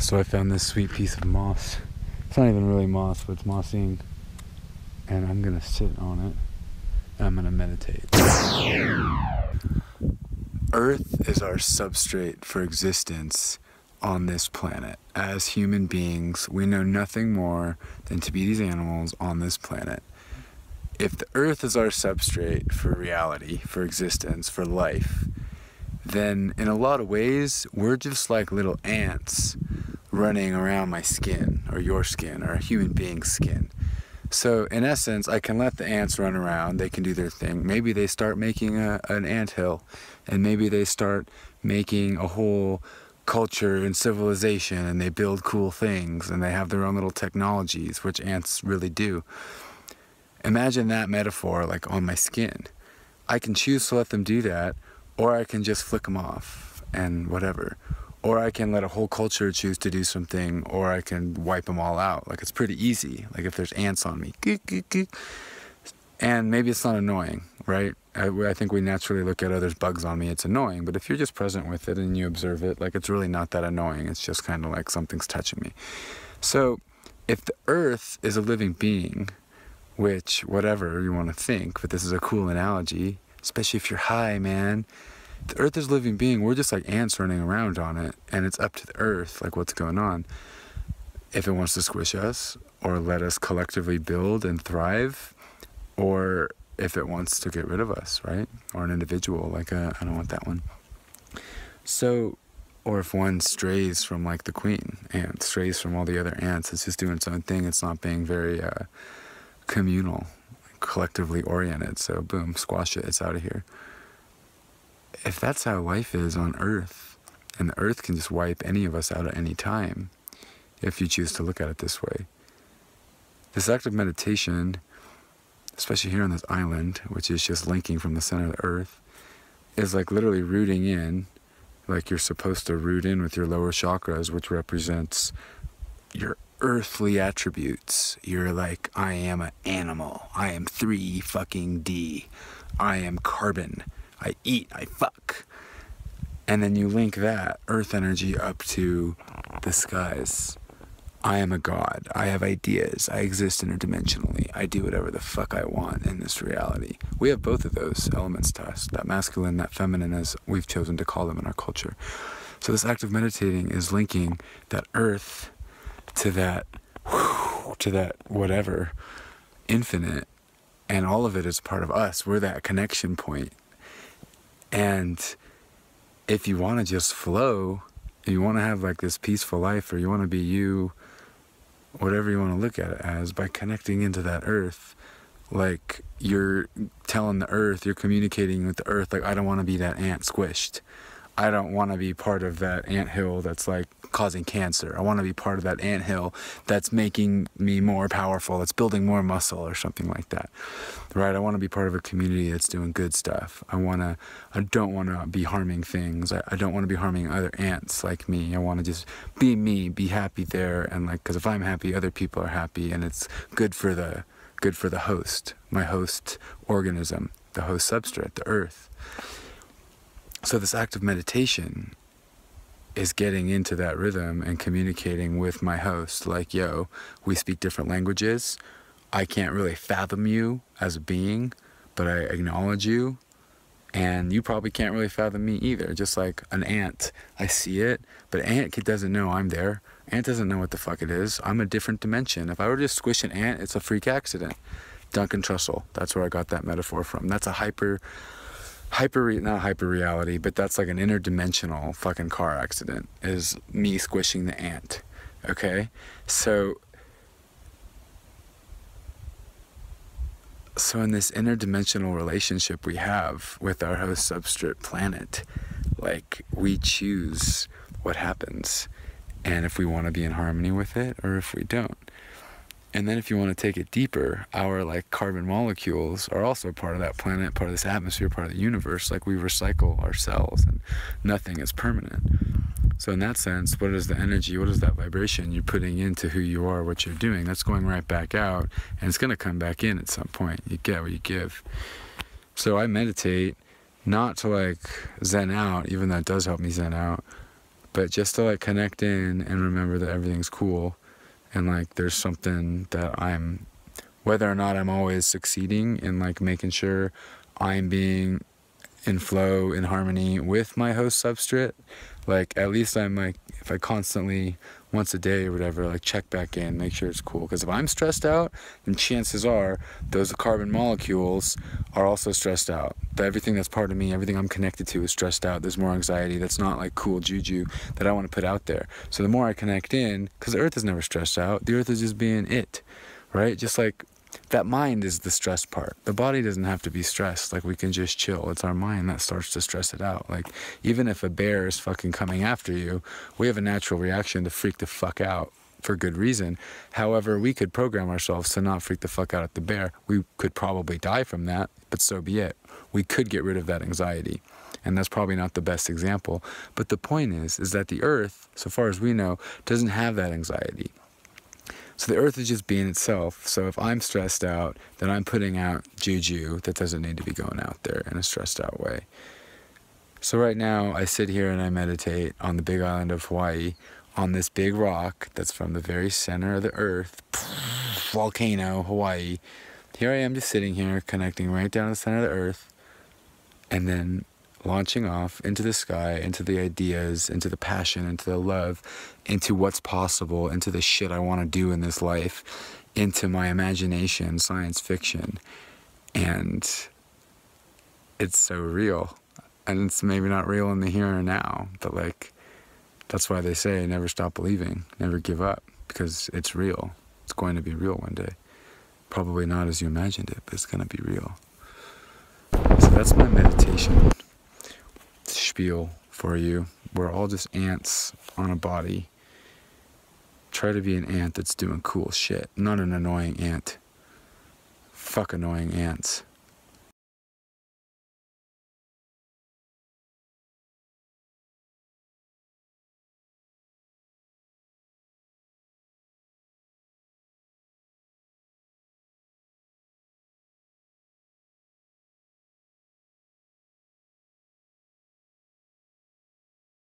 So I found this sweet piece of moss. It's not even really moss, but it's mossing. And I'm going to sit on it. And I'm going to meditate. Earth is our substrate for existence on this planet. As human beings, we know nothing more than to be these animals on this planet. If the Earth is our substrate for reality, for existence, for life, then in a lot of ways, we're just like little ants running around my skin, or your skin, or a human being's skin. So in essence, I can let the ants run around, they can do their thing. Maybe they start making an anthill, and maybe they start making a whole culture and civilization, and they build cool things, and they have their own little technologies, which ants really do. Imagine that metaphor like on my skin. I can choose to let them do that, or I can just flick them off and whatever. Or I can let a whole culture choose to do something, or I can wipe them all out. Like, it's pretty easy. Like, if there's ants on me. And maybe it's not annoying, right? I think we naturally look at there's bugs on me, it's annoying. But if you're just present with it and you observe it, like, it's really not that annoying. It's just kind of like something's touching me. So if the Earth is a living being, which, whatever you want to think, but this is a cool analogy, especially if you're high, man. The Earth is a living being. We're just like ants running around on it, and it's up to the Earth, like what's going on. If it wants to squish us, or let us collectively build and thrive, or if it wants to get rid of us, right? Or an individual, like I don't want that one. So, or if one strays from like the queen ant, strays from all the other ants, it's just doing its own thing. It's not being very communal, collectively oriented. So boom, squash it, it's out of here. If that's how life is on Earth, and the Earth can just wipe any of us out at any time, if you choose to look at it this way, this act of meditation, especially here on this island, which is just linking from the center of the Earth, is like literally rooting in, like you're supposed to root in with your lower chakras, which represents your earthly attributes. You're like, I am an animal. I am 3D. I am carbon. I eat, I fuck. And then you link that earth energy up to the skies. I am a god. I have ideas. I exist interdimensionally. I do whatever the fuck I want in this reality. We have both of those elements to us, that masculine, that feminine, as we've chosen to call them in our culture. So this act of meditating is linking that earth to that whatever, infinite, and all of it is part of us. We're that connection point. And if you want to just flow, and you want to have like this peaceful life, or you want to be you, whatever you want to look at it as, by connecting into that earth, like you're telling the earth, you're communicating with the earth, like, I don't want to be that ant squished. I don't want to be part of that anthill that's like causing cancer. I want to be part of that anthill that's making me more powerful, that's building more muscle or something like that, right? I want to be part of a community that's doing good stuff. I don't want to be harming things. I don't want to be harming other ants like me. I want to just be me, be happy there, and like, because if I'm happy, other people are happy, and it's good for the host, my host organism, the host substrate, the earth. So this act of meditation is getting into that rhythm and communicating with my host, like, yo, we speak different languages. I can't really fathom you as a being, but I acknowledge you. And you probably can't really fathom me either. Just like an ant, I see it, but an ant doesn't know I'm there. Ant doesn't know what the fuck it is. I'm a different dimension. If I were to just squish an ant, it's a freak accident. Duncan Trussell, that's where I got that metaphor from. That's a not hyper reality, but that's like an interdimensional fucking car accident, is me squishing the ant. Okay? So in this interdimensional relationship we have with our host substrate planet, like, we choose what happens, and if we want to be in harmony with it, or if we don't. And then if you want to take it deeper, our like carbon molecules are also part of that planet, part of this atmosphere, part of the universe. Like, we recycle ourselves, and nothing is permanent. So in that sense, what is the energy, what is that vibration you're putting into who you are, what you're doing? That's going right back out, and it's going to come back in at some point. You get what you give. So I meditate not to like zen out, even though it does help me zen out, But just to like connect in and remember that everything's cool, and like there's something that I'm, whether or not I'm always succeeding in like making sure I'm being in flow, in harmony with my host substrate, like at least I'm like, if I constantly, once a day or whatever, like check back in, make sure it's cool. Because if I'm stressed out, then chances are those carbon molecules are also stressed out. Everything that's part of me, everything I'm connected to is stressed out. There's more anxiety that's not like cool juju that I want to put out there. So the more I connect in, because the earth is never stressed out, the earth is just being it, right? Just like that mind is the stress part. The body doesn't have to be stressed. Like we can just chill. It's our mind that starts to stress it out. Like even if a bear is fucking coming after you, we have a natural reaction to freak the fuck out for good reason. However, we could program ourselves to not freak the fuck out at the bear. We could probably die from that, but so be it. We could get rid of that anxiety. And that's probably not the best example. But the point is that the earth, so far as we know, doesn't have that anxiety. So the earth is just being itself. So if I'm stressed out, then I'm putting out juju that doesn't need to be going out there in a stressed out way. So right now I sit here and I meditate on the big island of Hawaii, on this big rock that's from the very center of the earth, volcano, Hawaii. Here I am just sitting here, connecting right down to the center of the earth, and then launching off into the sky, into the ideas, into the passion, into the love, into what's possible, into the shit I want to do in this life, into my imagination, science fiction. And it's so real. And it's maybe not real in the here and now, but like, that's why they say never stop believing, never give up, because it's real. It's going to be real one day. Probably not as you imagined it, but it's going to be real. So that's my meditation spiel for you. We're all just ants on a body. Try to be an ant that's doing cool shit, not an annoying ant. Fuck annoying ants.